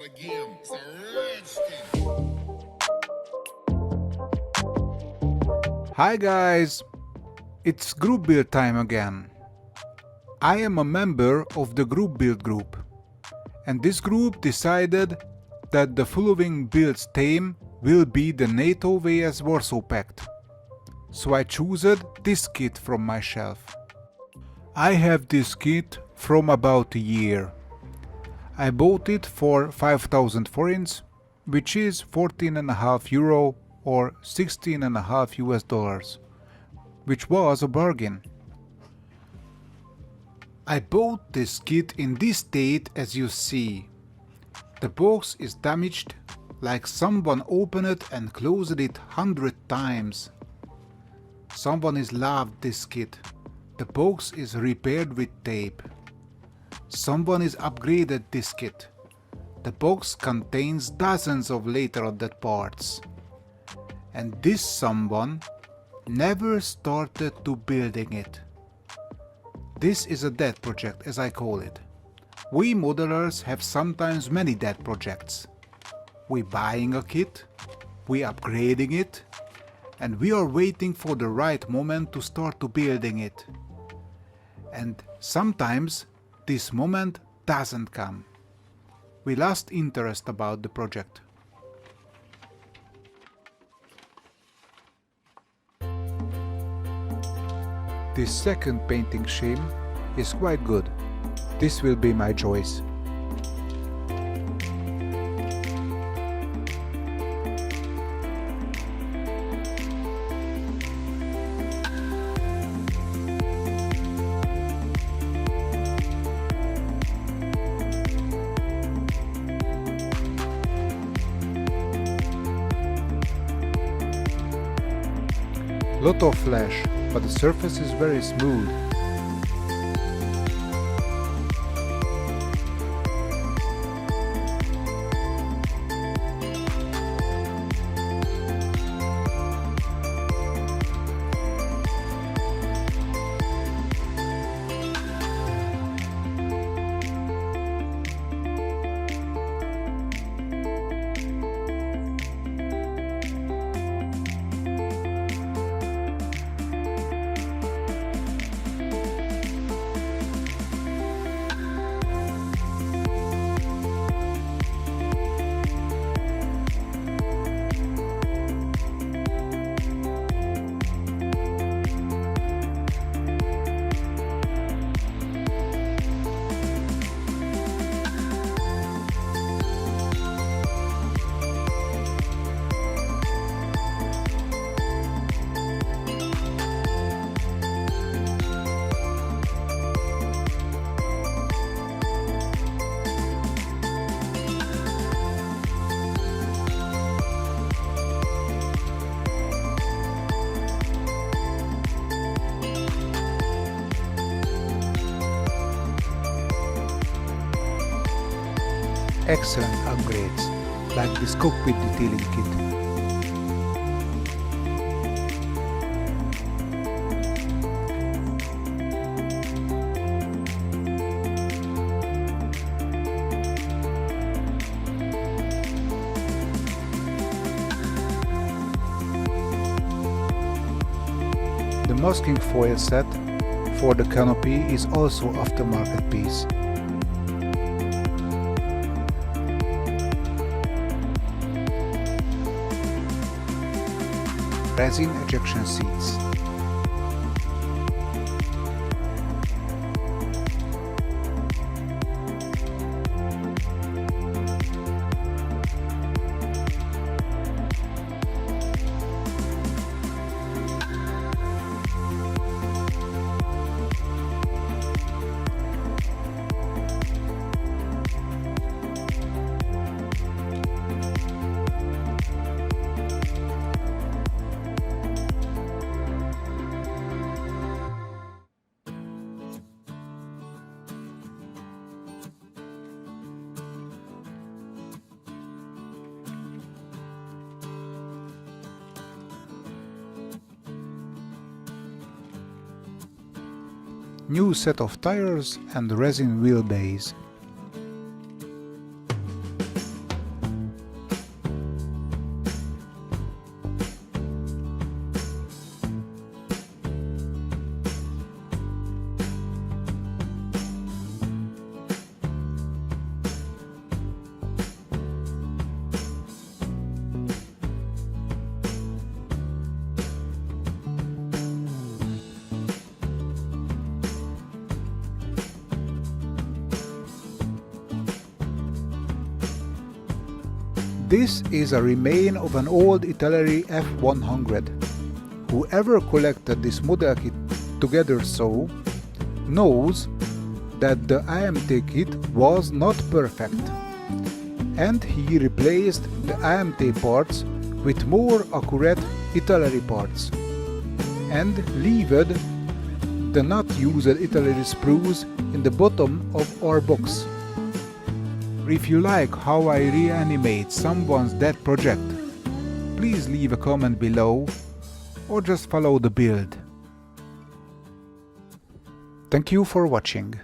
again. It's a rich thing. Hi guys, it's group build time again. I am a member of the group build group, and this group decided that the following build's theme will be the NATO vs Warsaw Pact. So I chose this kit from my shelf. I have this kit from about a year. I bought it for 5,000 forints, which is 14.5 euro or 16.5 US dollars, which was a bargain. I bought this kit in this state as you see. The box is damaged, like someone opened it and closed it 100 times. Someone has loved this kit. The box is repaired with tape. Someone has upgraded this kit. The box contains dozens of later update parts. And this someone never started to building it. This is a dead project, as I call it. We modelers have sometimes many dead projects. We buying a kit, we upgrading it, and we are waiting for the right moment to start to building it. And sometimes this moment doesn't come. We lost interest about the project. This second painting scheme is quite good. This will be my choice. Lot of flash, but the surface is very smooth. Excellent upgrades, like this cockpit detailing kit. The masking foil set for the canopy is also aftermarket piece. Resin ejection seats. New set of tires and resin wheelbase. This is a remain of an old Italy F-100. Whoever collected this model kit together so knows that the AMT kit was not perfect, and he replaced the AMT parts with more accurate Italy parts and left the not used Italy sprues in the bottom of our box. If you like how I reanimate someone's dead project, please leave a comment below or just follow the build. Thank you for watching.